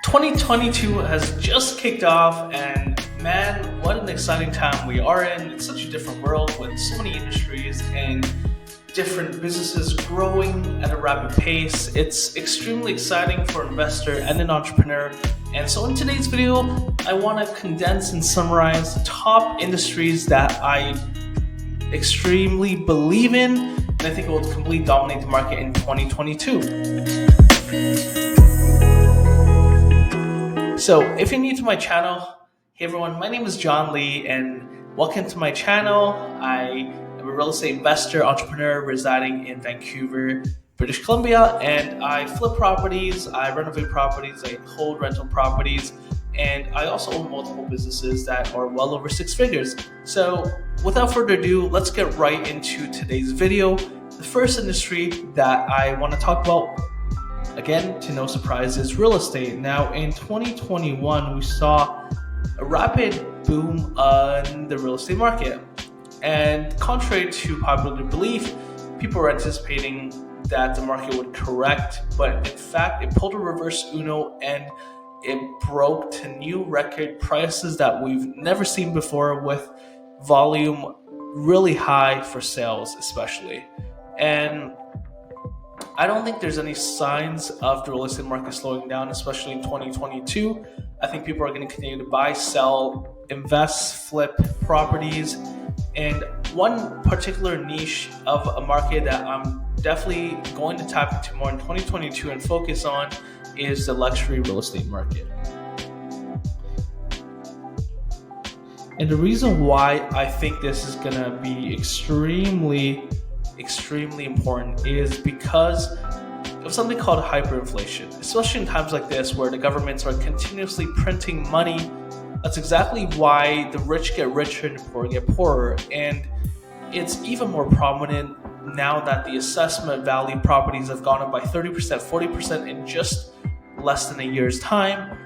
2022 has just kicked off, and man, what an exciting time we are in. It's such a different world with so many industries and different businesses growing at a rapid pace. It's extremely exciting for an investor and an entrepreneur. And so in today's video, I want to condense and summarize the top industries that I extremely believe in, and I think it will completely dominate the market in 2022. So if you're new to my channel, hey everyone, my name is John Lee and welcome to my channel. I am a real estate investor, entrepreneur residing in Vancouver, British Columbia, and I flip properties, I renovate properties, I hold rental properties, and I also own multiple businesses that are well over six figures. So without further ado, let's get right into today's video. The first industry that I want to talk about, again, to no surprise, is real estate. Now, in 2021, we saw a rapid boom on the real estate market. And contrary to popular belief, people were anticipating that the market would correct, but in fact, it pulled a reverse Uno and it broke to new record prices that we've never seen before, with volume really high for sales especially. And I don't think there's any signs of the real estate market slowing down, especially in 2022. I think people are going to continue to buy, sell, invest, flip properties. And one particular niche of a market that I'm definitely going to tap into more in 2022 and focus on is the luxury real estate market. And the reason why I think this is going to be extremely important is because of something called hyperinflation, especially in times like this where the governments are continuously printing money. That's exactly why the rich get richer and the poor get poorer. And it's even more prominent now that the assessment value properties have gone up by 30%, 40% in just less than a year's time.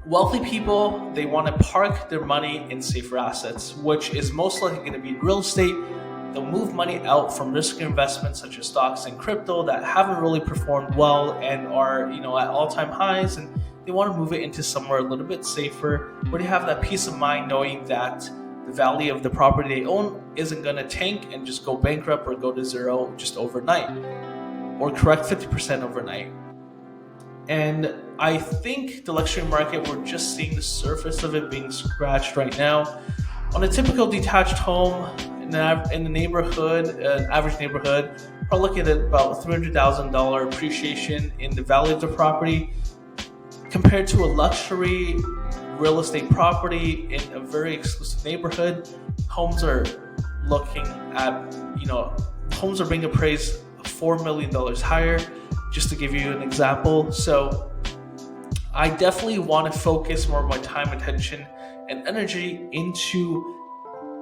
Wealthy people, they want to park their money in safer assets, which is most likely going to be real estate. They'll move money out from risky investments such as stocks and crypto that haven't really performed well and are, at all-time highs, and they want to move it into somewhere a little bit safer where they have that peace of mind knowing that the value of the property they own isn't going to tank and just go bankrupt or go to zero just overnight, or correct 50% overnight. And I think the luxury market, we're just seeing the surface of it being scratched right now. On a typical detached home in the neighborhood, an average neighborhood, probably looking at about $300,000 appreciation in the value of the property, compared to a luxury real estate property in a very exclusive neighborhood. Homes are being appraised $4 million higher, just to give you an example. So I definitely want to focus more of my time, attention, and energy into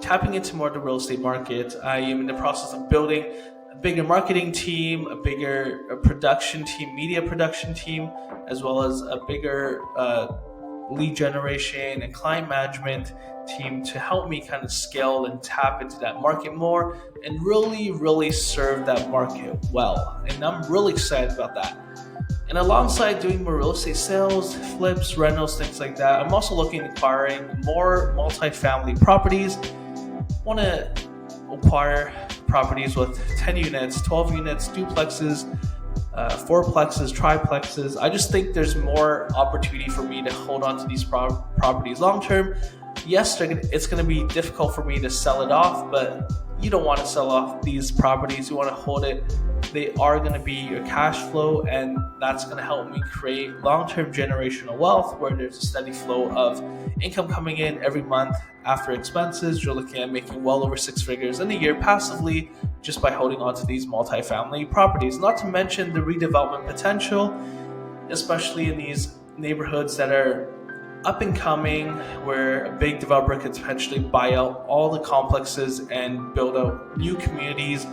tapping into more of the real estate market. I am in the process of building a bigger marketing team, a bigger production team, media production team, as well as a bigger lead generation and client management team to help me kind of scale and tap into that market more and really serve that market well. And I'm really excited about that. And alongside doing more real estate sales, flips, rentals, things like that, I'm also looking at acquiring more multifamily properties. I want to acquire properties with 10 units, 12 units, duplexes, fourplexes, triplexes. I just think there's more opportunity for me to hold on to these properties long term. Yes, it's going to be difficult for me to sell it off, but you don't want to sell off these properties. You want to hold it. They are going to be your cash flow, and that's going to help me create long-term generational wealth where there's a steady flow of income coming in every month after expenses. You're looking at making well over six figures in a year passively just by holding on to these multifamily properties. Not to mention the redevelopment potential, especially in these neighborhoods that are up and coming, where a big developer could potentially buy out all the complexes and build out new communities.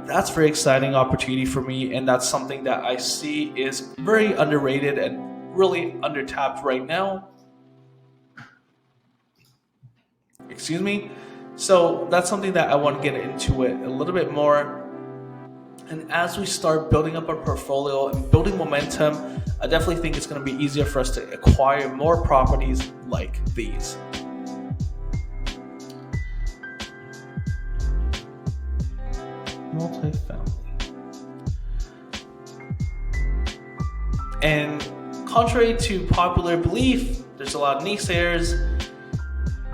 That's a very exciting opportunity for me, and that's something that I see is very underrated and really undertapped right now. So that's something that I want to get into it a little bit more. And as we start building up our portfolio and building momentum, I definitely think it's going to be easier for us to acquire more properties like these. Multifamily. And contrary to popular belief, there's a lot of naysayers,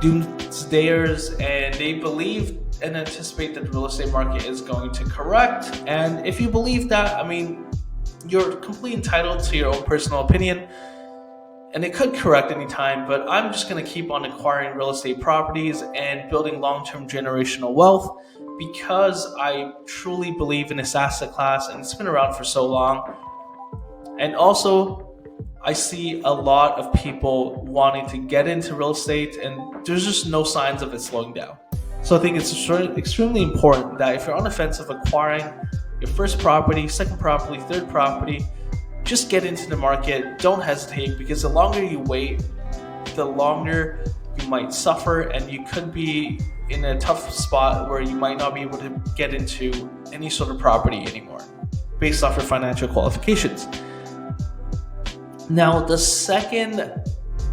doomsdayers, and they believe and anticipate that the real estate market is going to correct. And if you believe that, I mean, you're completely entitled to your own personal opinion, and it could correct anytime, but I'm just going to keep on acquiring real estate properties and building long-term generational wealth because I truly believe in this asset class, and it's been around for so long. And also, I see a lot of people wanting to get into real estate, and there's just no signs of it slowing down. So I think it's extremely important that if you're on the fence of acquiring your first property, second property, third property, just get into the market. Don't hesitate, because the longer you wait, the longer you might suffer, and you could be in a tough spot where you might not be able to get into any sort of property anymore based off your financial qualifications. Now, the second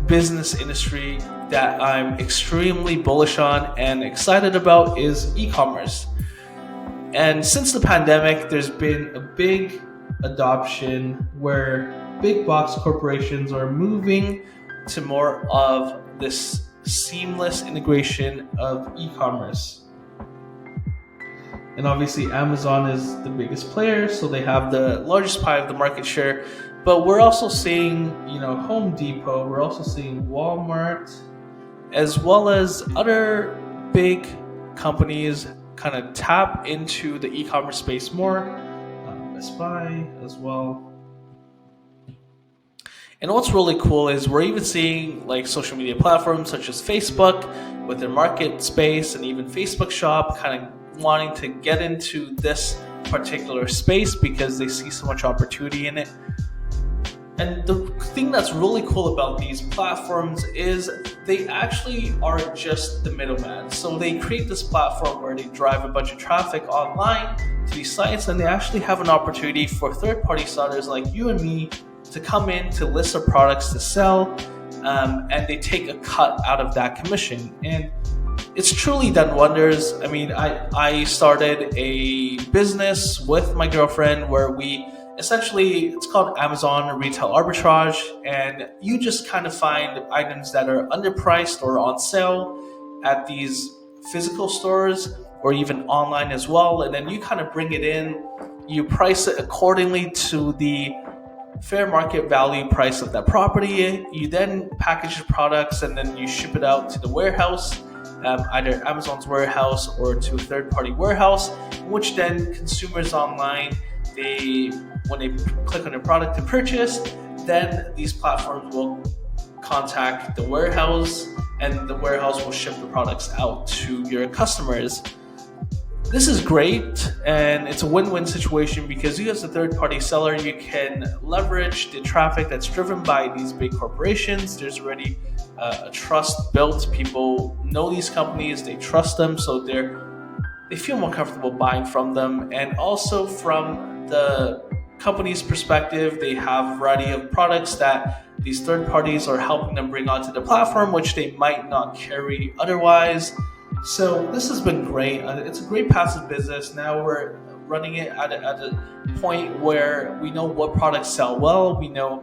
business industry that I'm extremely bullish on and excited about is e-commerce. And since the pandemic, there's been a big adoption where big box corporations are moving to more of this seamless integration of e-commerce. And obviously Amazon is the biggest player, so they have the largest pie of the market share. But we're also seeing, Home Depot, we're also seeing Walmart, as well as other big companies kind of tap into the e-commerce space more. Best Buy as well. And what's really cool is we're even seeing like social media platforms such as Facebook with their market space, and even Facebook Shop kind of wanting to get into this particular space because they see so much opportunity in it. And the thing that's really cool about these platforms is they actually are just the middleman. So they create this platform where they drive a bunch of traffic online to these sites, and they actually have an opportunity for third-party sellers like you and me to come in to list their products to sell, and they take a cut out of that commission. And it's truly done wonders. I mean, I started a business with my girlfriend where we essentially, it's called Amazon Retail Arbitrage, and you just kind of find items that are underpriced or on sale at these physical stores or even online as well, and then you kind of bring it in, you price it accordingly to the fair market value price of that property. You then package the products and then you ship it out to the warehouse, either Amazon's warehouse or to a third-party warehouse, which then consumers online, when they click on a product to purchase, then these platforms will contact the warehouse, and the warehouse will ship the products out to your customers. This is great, and it's a win-win situation because you as a third-party seller, you can leverage the traffic that's driven by these big corporations. There's already a trust built. People know these companies, they trust them, so they feel more comfortable buying from them. And also from the company's perspective, they have a variety of products that these third parties are helping them bring onto the platform, which they might not carry otherwise. So this has been great. It's a great passive business. Now we're running it at a point where we know what products sell well. We know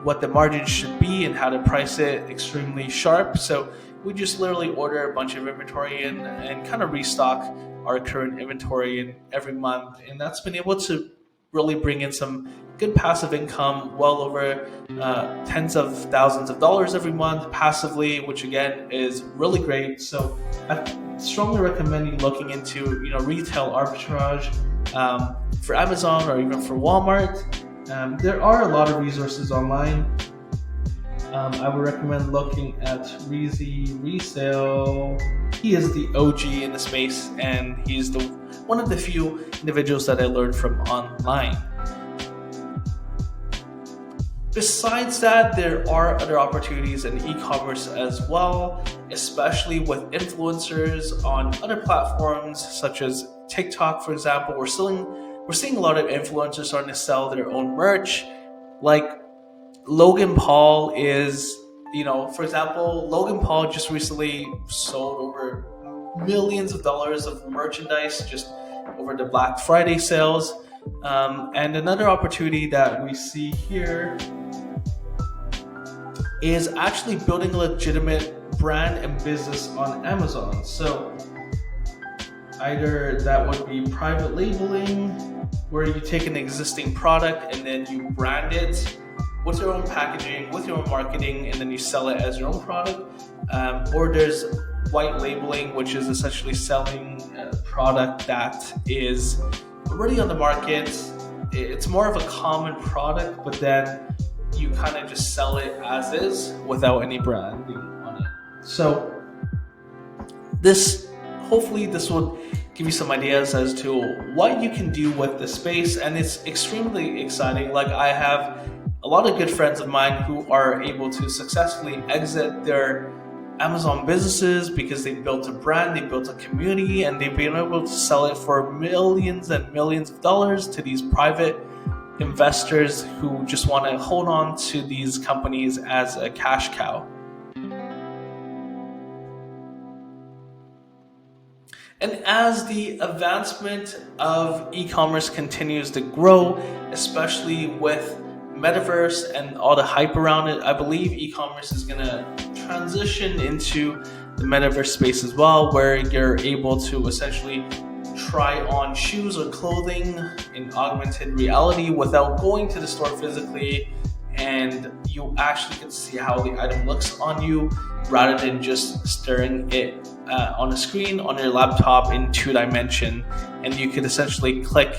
what the margin should be and how to price it extremely sharp. So we just literally order a bunch of inventory and kind of restock our current inventory every month. And that's been able to really bring in some good passive income, well over tens of thousands of dollars every month passively, which again is really great. So I strongly recommend you looking into retail arbitrage for Amazon or even for Walmart. There are a lot of resources online. I would recommend looking at Reezy Resale. He is the OG in the space, and he's one of the few individuals that I learned from online. Besides that, there are other opportunities in e-commerce as well, especially with influencers on other platforms such as TikTok, for example. We're seeing a lot of influencers starting to sell their own merch, Like Logan Paul is, for example, Logan Paul just recently sold over millions of dollars of merchandise just over the Black Friday sales. And another opportunity that we see here is actually building a legitimate brand and business on Amazon. So either that would be private labeling, where you take an existing product and then you brand it with your own packaging, with your own marketing, and then you sell it as your own product. Or there's white labeling, which is essentially selling a product that is already on the market. It's more of a common product, but then you kind of just sell it as is without any branding on it. So hopefully this will give you some ideas as to what you can do with the space, and it's extremely exciting. Like, I have a lot of good friends of mine who are able to successfully exit their Amazon businesses because they built a brand, they built a community, and they've been able to sell it for millions and millions of dollars to these private investors who just want to hold on to these companies as a cash cow. And as the advancement of e-commerce continues to grow, especially with metaverse and all the hype around it, I believe e-commerce is going to transition into the metaverse space as well, where you're able to essentially try on shoes or clothing in augmented reality without going to the store physically, and you actually get to see how the item looks on you rather than just staring it on a screen on your laptop in 2D. And you could essentially click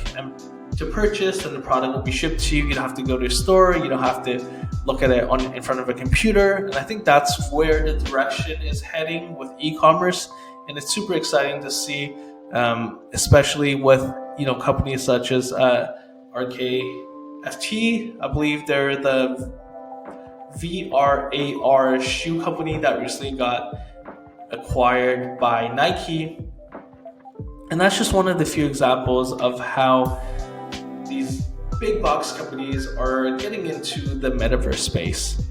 to purchase, and the product will be shipped to you. You don't have to go to a store. You don't have to look at it in front of a computer. And I think that's where the direction is heading with e-commerce. And it's super exciting to see, especially with companies such as RKFT. I believe they're the VRAR shoe company that recently got acquired by Nike. And that's just one of the few examples of how these big box companies are getting into the metaverse space.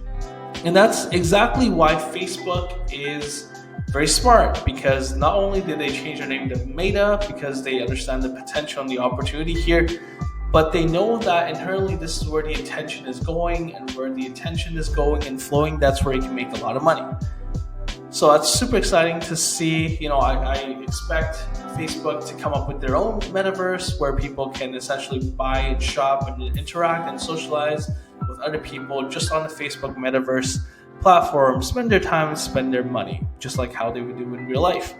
And that's exactly why Facebook is very smart, because not only did they change their name to Meta because they understand the potential and the opportunity here, but they know that inherently this is where the attention is going, and where the attention is going and flowing, that's where you can make a lot of money. So that's super exciting to see. I expect Facebook to come up with their own metaverse where people can essentially buy and shop and interact and socialize with other people just on the Facebook metaverse platform, spend their time and spend their money, just like how they would do in real life.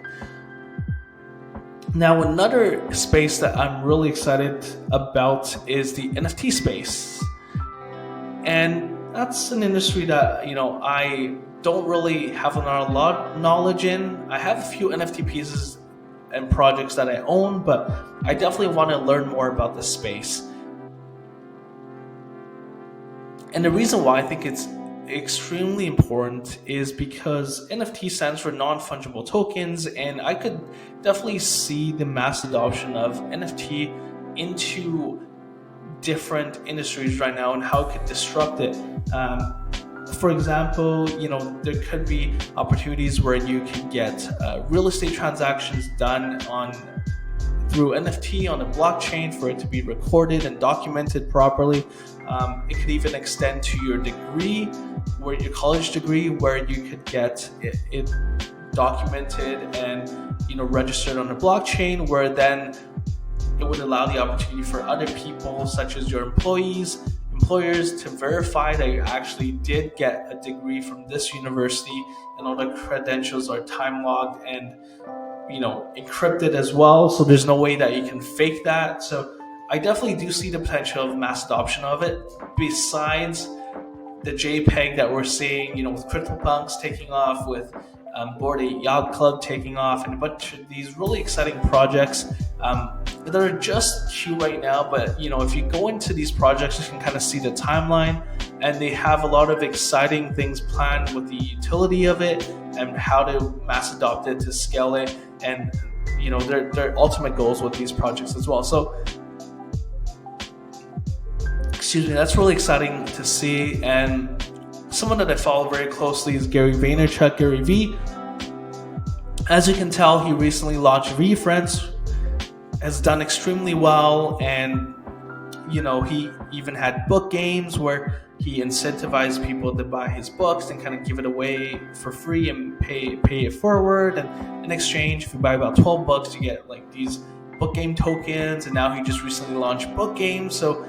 Now, another space that I'm really excited about is the NFT space. And that's an industry that, I don't really have a lot of knowledge in. I have a few NFT pieces and projects that I own, but I definitely want to learn more about this space. And the reason why I think it's extremely important is because NFT stands for non-fungible tokens, and I could definitely see the mass adoption of NFT into different industries right now and how it could disrupt it. For example, there could be opportunities where you can get real estate transactions done through NFT on a blockchain for it to be recorded and documented properly. It could even extend to your degree, your college degree, where you could get it documented and registered on a blockchain, where then it would allow the opportunity for other people, such as your employers, to verify that you actually did get a degree from this university, and all the credentials are time logged and encrypted as well, so there's no way that you can fake that. So I definitely do see the potential of mass adoption of it, besides the JPEG that we're seeing, with CryptoPunks taking off, with Bored Ape Yacht Club taking off, and a bunch of these really exciting projects that are just queue right now. But if you go into these projects, you can kind of see the timeline, and they have a lot of exciting things planned with the utility of it and how to mass adopt it, to scale it, and their ultimate goals with these projects as well. So That's really exciting to see. And someone that I follow very closely is Gary Vaynerchuk, Gary V. As you can tell, he recently launched VFriends, has done extremely well, and he even had book games where he incentivized people to buy his books and kind of give it away for free and pay it forward. And in exchange, if you buy about 12 books, you get like these book game tokens. And now he just recently launched book games. So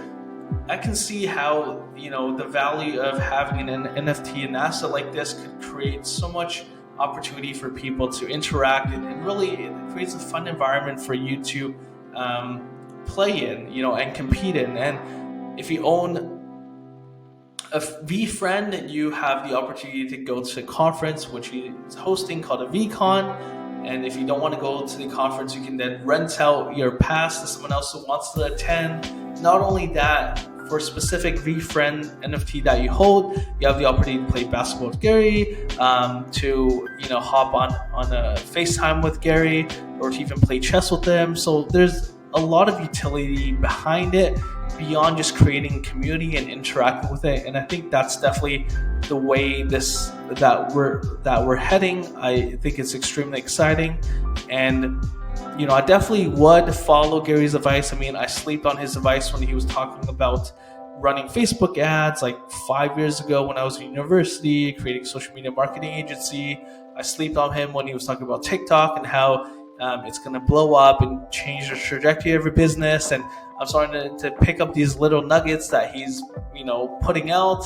I can see how the value of having an NFT, an asset like this, could create so much opportunity for people to interact, and really it creates a fun environment for you to play in, and compete in. And if you own a VFriend, you have the opportunity to go to a conference which he is hosting called a VCon. And if you don't want to go to the conference, you can then rent out your pass to someone else who wants to attend. Not only that, for a specific VFriend NFT that you hold, you have the opportunity to play basketball with Gary, to hop on a FaceTime with Gary, or to even play chess with them. So there's a lot of utility behind it beyond just creating community and interacting with it. And I think that's definitely the way that we're heading. I think it's extremely exciting. And I definitely would follow Gary's advice. I mean, I slept on his advice when he was talking about running Facebook ads like 5 years ago when I was in university, creating a social media marketing agency. I slept on him when he was talking about TikTok and how it's going to blow up and change the trajectory of your business. And I'm starting to pick up these little nuggets that he's, putting out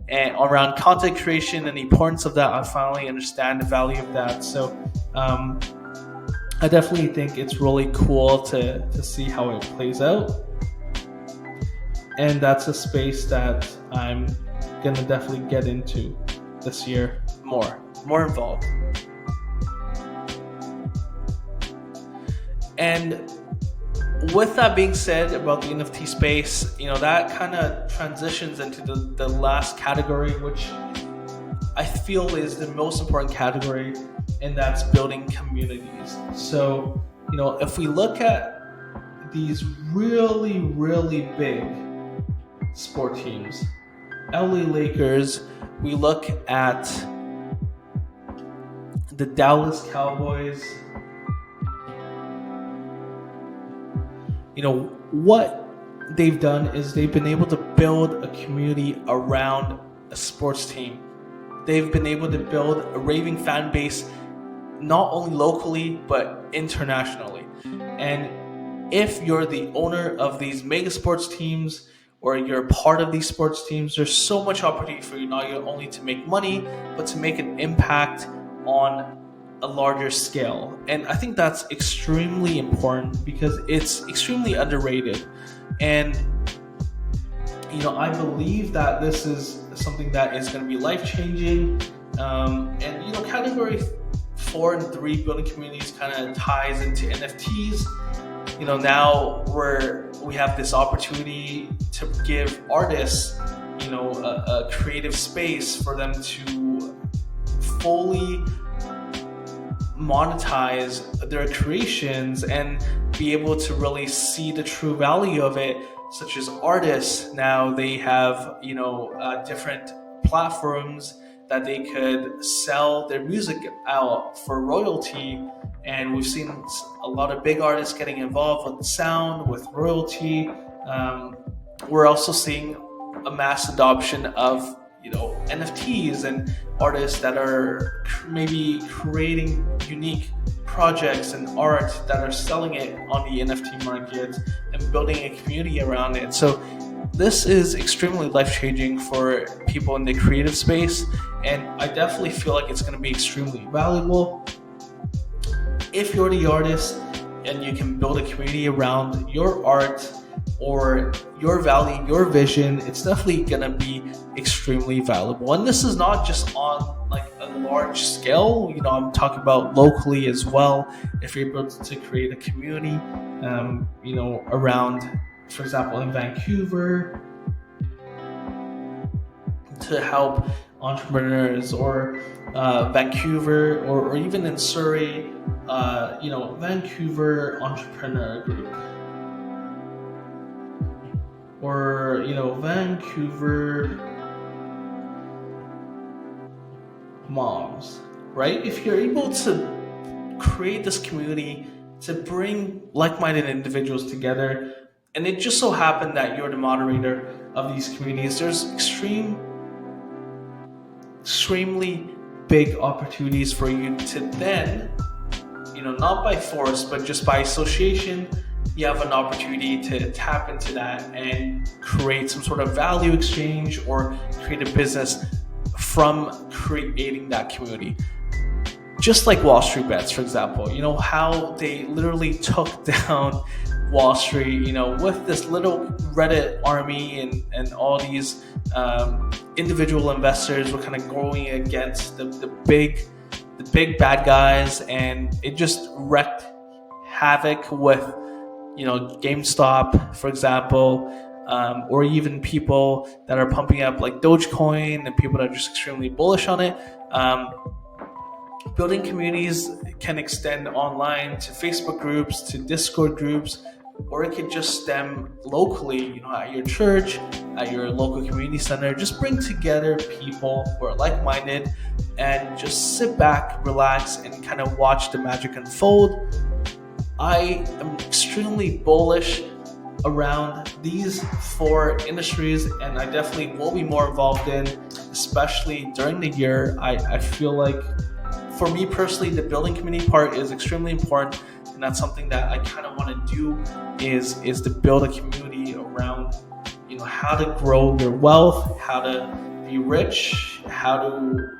and around content creation and the importance of that. I finally understand the value of that. So I definitely think it's really cool to see how it plays out. And that's a space that I'm going to definitely get into this year more involved. And with that being said about the NFT space, that kind of transitions into the last category, which I feel is the most important category, and that's building communities. So, if we look at these really, really big sport teams, LA Lakers, we look at the Dallas Cowboys, what they've done is they've been able to build a community around a sports team. They've been able to build a raving fan base, not only locally, but internationally. And if you're the owner of these mega sports teams, or you're a part of these sports teams, there's so much opportunity for you not only to make money, but to make an impact on a larger scale. And I think that's extremely important because it's extremely underrated. And I believe that this is something that is going to be life-changing. And category 4 and 3, building communities, kind of ties into NFTs. Now we have this opportunity to give artists, a creative space for them to fully monetize their creations and be able to really see the true value of it. Such as artists, now they have different platforms that they could sell their music out for royalty. And we've seen a lot of big artists getting involved with sound, with royalty. We're also seeing a mass adoption of NFTs and artists that are maybe creating unique projects and art that are selling it on the NFT market and building a community around it. So this is extremely life-changing for people in the creative space, and I definitely feel like it's going to be extremely valuable. If you're the artist and you can build a community around your art or your value, your vision, it's definitely going to be extremely valuable. And this is not just on like a large scale, I'm talking about locally as well. If you're able to create a community, around, for example, in Vancouver, to help entrepreneurs, or Vancouver, or even in Surrey, Vancouver Entrepreneur Group, or Vancouver moms, right? If you're able to create this community to bring like-minded individuals together, and it just so happened that you're the moderator of these communities, there's extremely big opportunities for you to then, not by force, but just by association, you have an opportunity to tap into that and create some sort of value exchange or create a business from creating that community. Just like Wall Street Bets, for example, how they literally took down Wall Street, with this little Reddit army and all these individual investors were kind of going against the big bad guys, and it just wreaked havoc with GameStop, for example, or even people that are pumping up like Dogecoin and people that are just extremely bullish on it. Building communities can extend online to Facebook groups, to Discord groups, or it could just stem locally, at your church, at your local community center. Just bring together people who are like-minded and just sit back, relax, and kind of watch the magic unfold. I am extremely bullish around these 4 industries, and I definitely will be more involved in, especially during the year. I feel like, for me personally, the building community part is extremely important, and that's something that I kind of want to do is to build a community around how to grow your wealth, how to be rich, how to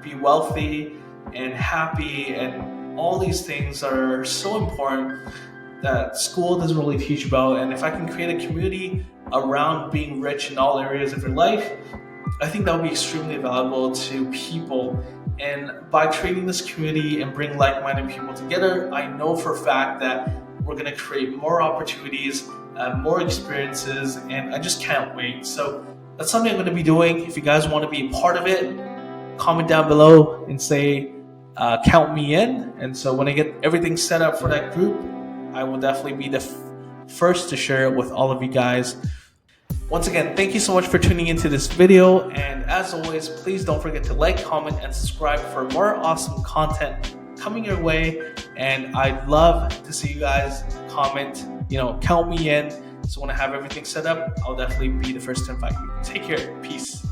be wealthy and happy, and all these things are so important that school doesn't really teach about. And if I can create a community around being rich in all areas of your life, I think that would be extremely valuable to people. And by creating this community and bring like-minded people together, I know for a fact that we're going to create more opportunities, more experiences, and I just can't wait. So that's something I'm going to be doing. If you guys want to be a part of it, comment down below and say, count me in. And so when I get everything set up for that group, I will definitely be the first to share it with all of you guys. Once again, thank you so much for tuning into this video. And as always, please don't forget to like, comment, and subscribe for more awesome content coming your way. And I'd love to see you guys comment, count me in. So when I have everything set up, I'll definitely be the first to invite you. Take care. Peace.